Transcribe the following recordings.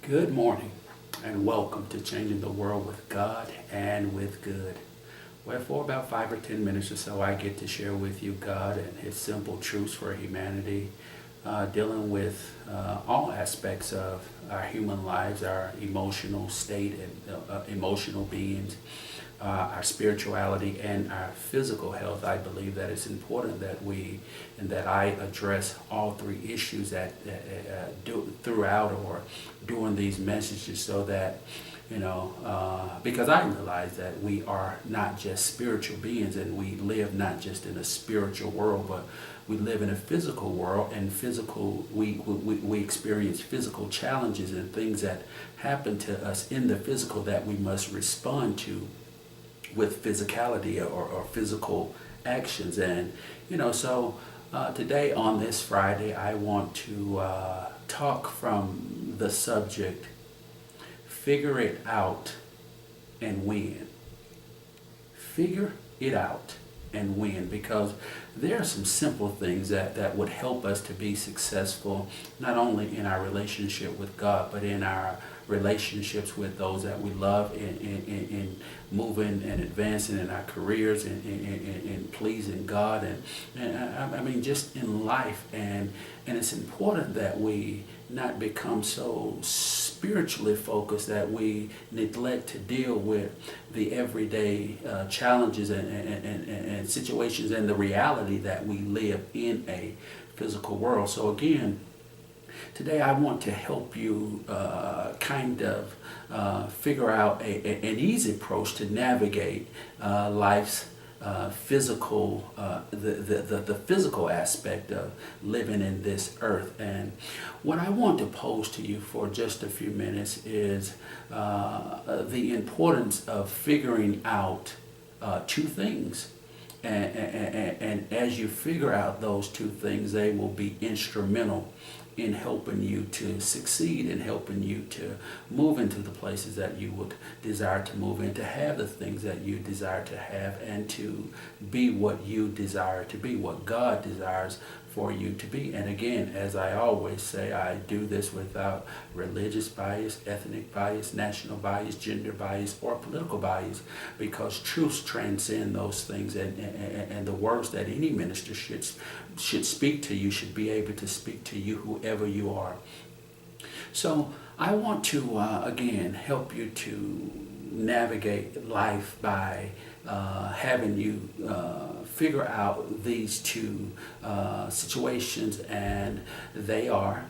Good morning and welcome to Changing the World with God and with Good, where for about 5 or 10 minutes or so I get to share with you God and His simple truths for humanity, dealing with all aspects of our human lives, our emotional state and emotional beings, our spirituality and our physical health. I believe that it's important that I address all three issues throughout or during these messages, so that because I realize that we are not just spiritual beings, and we live not just in a spiritual world, but we live in a physical world, and we experience physical challenges and things that happen to us in the physical that we must respond to with physicality or physical actions. And today on this Friday I want to talk from the subject figure it out and win. Figure it out and win, because there are some simple things that would help us to be successful, not only in our relationship with God, but in our relationships with those that we love, in moving and advancing in our careers, and pleasing God, and just in life. And it's important that we not become so spiritually focused that we neglect to deal with the everyday challenges and situations and the reality that we live in a physical world. So again, today I want to help you figure out an easy approach to navigate life's physical, the physical aspect of living in this earth. And what I want to pose to you for just a few minutes is the importance of figuring out two things. And as you figure out those two things, they will be instrumental in helping you to succeed, in helping you to move into the places that you would desire to move in, to have the things that you desire to have, and to be what you desire to be, what God desires for you to be. And again, as I always say, I do this without religious bias, ethnic bias, national bias, gender bias, or political bias, because truths transcend those things, and the words that any minister should speak to you should be able to speak to you, whoever you are. So I want to again help you to navigate life by having you figure out these two situations, and they are: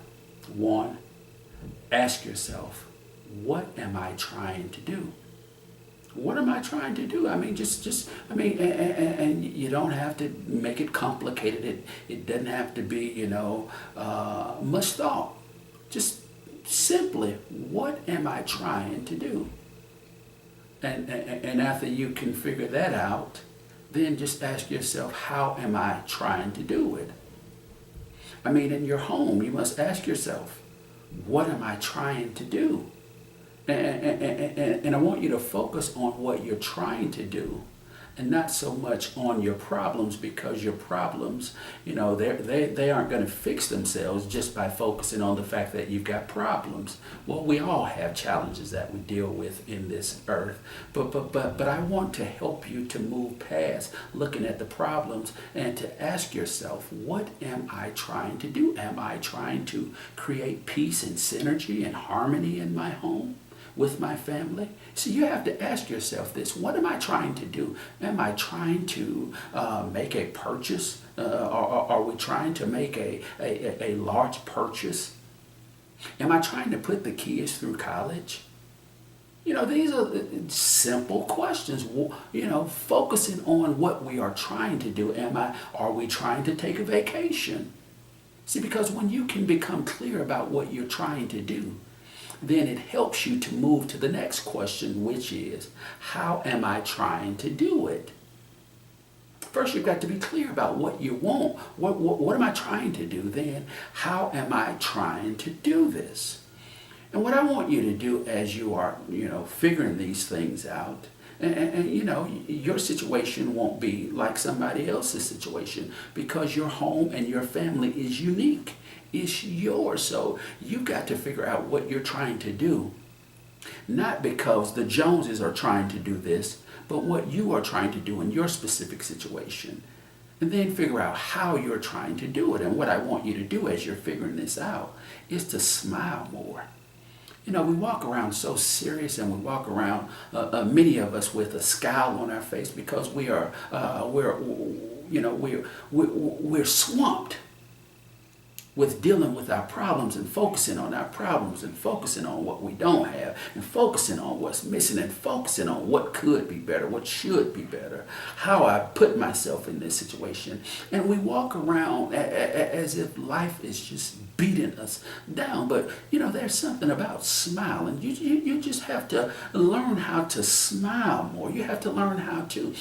one, ask yourself, what am I trying to do? What am I trying to do? And you don't have to make it complicated. It doesn't have to be, much thought. Just simply, what am I trying to do? And after you can figure that out, then just ask yourself, how am I trying to do it? In your home, you must ask yourself, what am I trying to do? And I want you to focus on what you're trying to do, and not so much on your problems, because your problems, they aren't going to fix themselves just by focusing on the fact that you've got problems. Well, we all have challenges that we deal with in this earth, but I want to help you to move past looking at the problems and to ask yourself, what am I trying to do? Am I trying to create peace and synergy and harmony in my home with my family? So you have to ask yourself this: what am I trying to do? Am I trying to make a purchase? Are we trying to make a large purchase? Am I trying to put the kids through college? These are simple questions. Focusing on what we are trying to do. Are we trying to take a vacation? See, because when you can become clear about what you're trying to do, then it helps you to move to the next question, which is, how am I trying to do it? First, you've got to be clear about what you want. What am I trying to do? Then, how am I trying to do this? And what I want you to do as you are, figuring these things out, and your situation won't be like somebody else's situation, because your home and your family is unique. It's yours. So you got to figure out what you're trying to do. Not because the Joneses are trying to do this, but what you are trying to do in your specific situation. And then figure out how you're trying to do it. And what I want you to do as you're figuring this out is to smile more. You know, we walk around so serious, and we walk around, many of us, with a scowl on our face because we're swamped with dealing with our problems and focusing on our problems and focusing on what we don't have and focusing on what's missing and focusing on what could be better, what should be better, how I put myself in this situation. And we walk around as if life is just beating us down. But, you know, there's something about smiling. You just have to learn how to smile more. You have to learn how to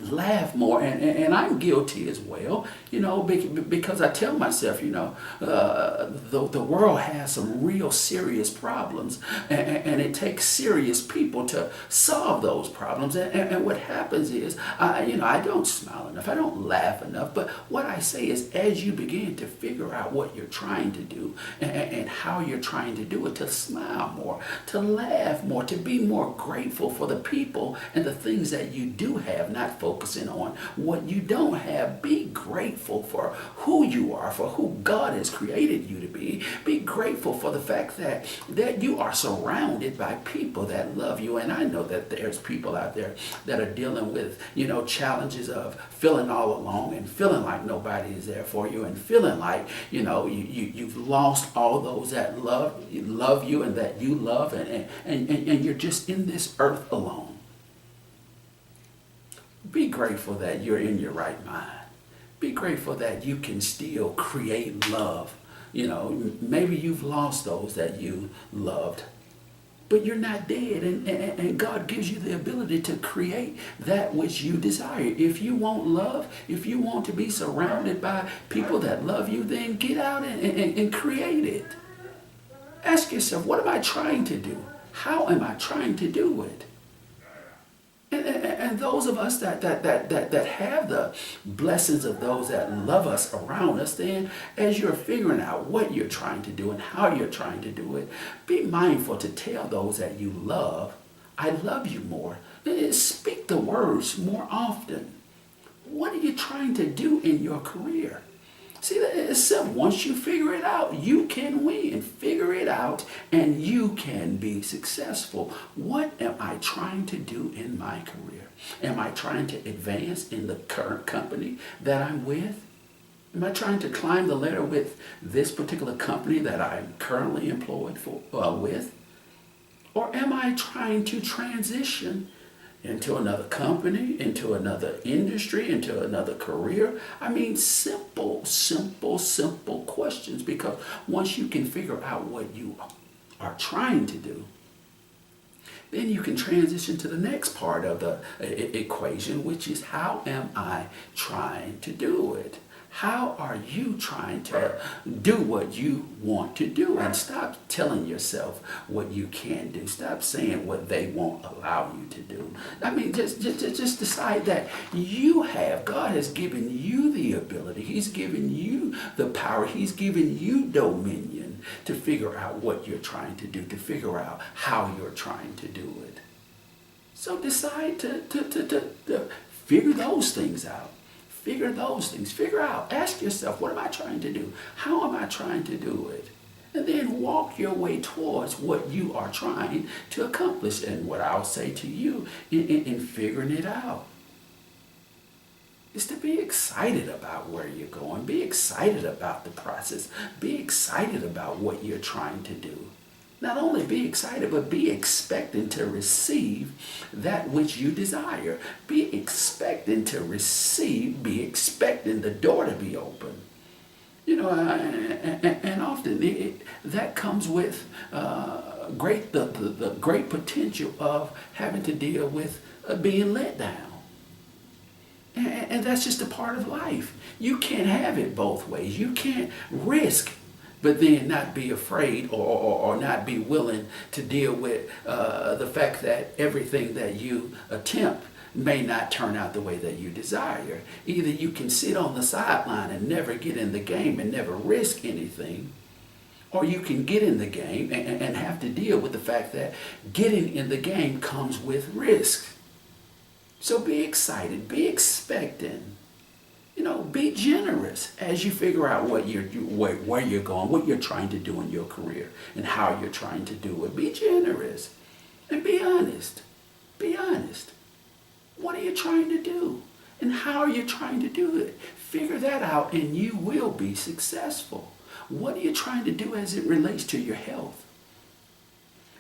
laugh more, and I'm guilty as well, you know, because I tell myself, you know, the world has some real serious problems, and it takes serious people to solve those problems. And what happens is, I don't smile enough, I don't laugh enough. But what I say is, as you begin to figure out what you're trying to do and how you're trying to do it, to smile more, to laugh more, to be more grateful for the people and the things that you do have, not focusing on what you don't have. Be grateful for who you are, for who God has created you to be. Be grateful for the fact that you are surrounded by people that love you. And I know that there's people out there that are dealing with, you know, challenges of feeling all alone and feeling like nobody is there for you and feeling like, you know, you've lost all those that love you and that you love, and you're just in this earth alone. Be grateful that you're in your right mind. Be grateful that you can still create love. You know, maybe you've lost those that you loved, but you're not dead, and God gives you the ability to create that which you desire. If you want love, if you want to be surrounded by people that love you, then get out and create it. Ask yourself, what am I trying to do? How am I trying to do it? And those of us that have the blessings of those that love us around us, then as you're figuring out what you're trying to do and how you're trying to do it, be mindful to tell those that you love, I love you more. Speak the words more often. What are you trying to do in your career? See, it's simple. Once you figure it out, you can win. Figure it out and you can be successful. What am I trying to do in my career? Am I trying to advance in the current company that I'm with? Am I trying to climb the ladder with this particular company that I'm currently employed with? Or am I trying to transition into another company, into another industry, into another career? I mean, simple questions, because once you can figure out what you are trying to do, then you can transition to the next part of the equation, which is, how am I trying to do it? How are you trying to do what you want to do? And stop telling yourself what you can do. Stop saying what they won't allow you to do. I mean, just decide that God has given you the ability. He's given you the power. He's given you dominion to figure out what you're trying to do, to figure out how you're trying to do it. So decide to figure those things out. Figure those things. Figure out. Ask yourself, what am I trying to do? How am I trying to do it? And then walk your way towards what you are trying to accomplish. And what I'll say to you in figuring it out is to be excited about where you're going. Be excited about the process. Be excited about what you're trying to do. Not only be excited, but be expecting to receive that which you desire. Be expecting to receive, be expecting the door to be open. You know, and often that comes with the great potential of having to deal with being let down. And that's just a part of life. You can't have it both ways. You can't risk but then not be afraid or not be willing to deal with the fact that everything that you attempt may not turn out the way that you desire. Either you can sit on the sideline and never get in the game and never risk anything, or you can get in the game and have to deal with the fact that getting in the game comes with risk. So be excited, be expectant. Be generous as you figure out where you're going, what you're trying to do in your career, and how you're trying to do it. Be generous and be honest. Be honest. What are you trying to do? And how are you trying to do it? Figure that out and you will be successful. What are you trying to do as it relates to your health?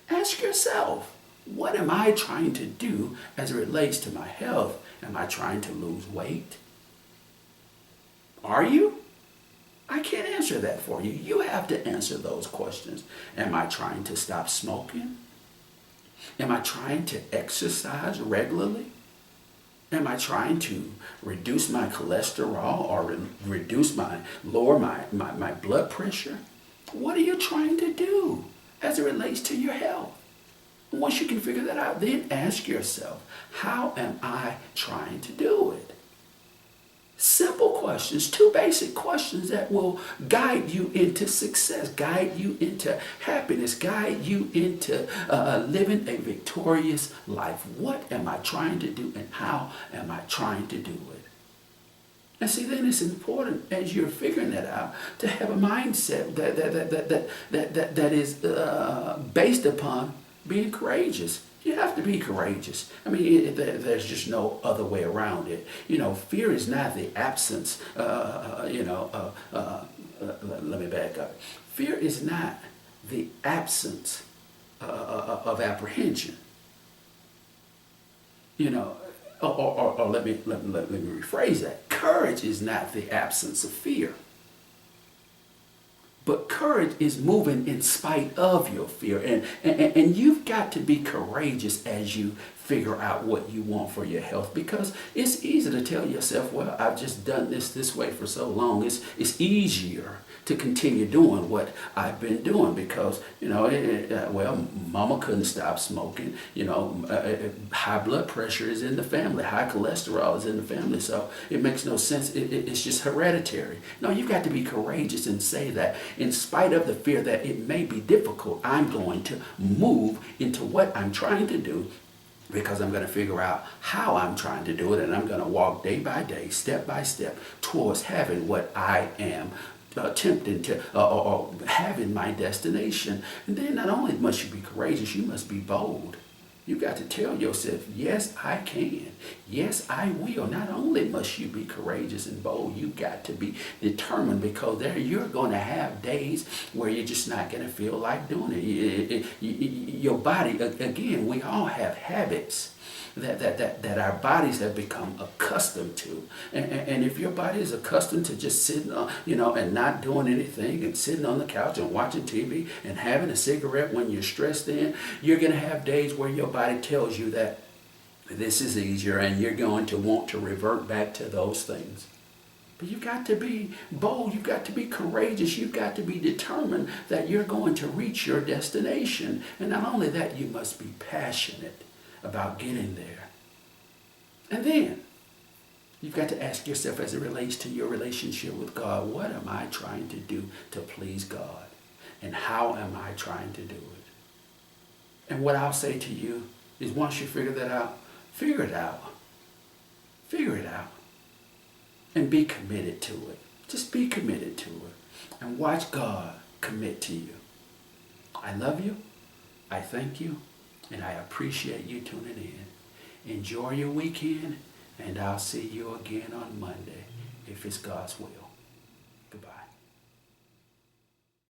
Ask yourself, what am I trying to do as it relates to my health? Am I trying to lose weight? Are you? I can't answer that for you. You have to answer those questions. Am I trying to stop smoking? Am I trying to exercise regularly? Am I trying to reduce my cholesterol or lower my blood pressure? What are you trying to do as it relates to your health? Once you can figure that out, then ask yourself, how am I trying to do it? Simple questions, two basic questions that will guide you into success, guide you into happiness, guide you into living a victorious life. What am I trying to do and how am I trying to do it? And see, then it's important as you're figuring that out to have a mindset that is based upon being courageous. You have to be courageous. I mean, there's just no other way around it. Fear is not the absence, let me back up. Fear is not the absence of apprehension. Or let me rephrase that. Courage is not the absence of fear. But courage is moving in spite of your fear. And you've got to be courageous as you figure out what you want for your health, because it's easy to tell yourself, well, I've just done this way for so long. It's easier to continue doing what I've been doing because, mama couldn't stop smoking. High blood pressure is in the family. High cholesterol is in the family. So it makes no sense. It's just hereditary. No, you've got to be courageous and say that in spite of the fear that it may be difficult, I'm going to move into what I'm trying to do, because I'm going to figure out how I'm trying to do it, and I'm going to walk day by day, step by step, towards having what I am attempting to, or having my destination. And then not only must you be courageous, you must be bold. You got to tell yourself, yes, I can. Yes, I will. Not only must you be courageous and bold, you got to be determined, because you're going to have days where you're just not going to feel like doing it. Your body, again, we all have habits that our bodies have become accustomed to. And if your body is accustomed to just sitting on, and not doing anything and sitting on the couch and watching TV and having a cigarette when you're stressed in, you're going to have days where your body tells you that this is easier and you're going to want to revert back to those things. But you've got to be bold, you've got to be courageous, you've got to be determined that you're going to reach your destination. And not only that, you must be passionate about getting there. And then you've got to ask yourself, as it relates to your relationship with God, what am I trying to do to please God? And how am I trying to do it? And what I'll say to you is, once you figure that out, figure it out. Figure it out. And be committed to it. Just be committed to it. And watch God commit to you. I love you. I thank you. And I appreciate you tuning in. Enjoy your weekend, and I'll see you again on Monday, if it's God's will.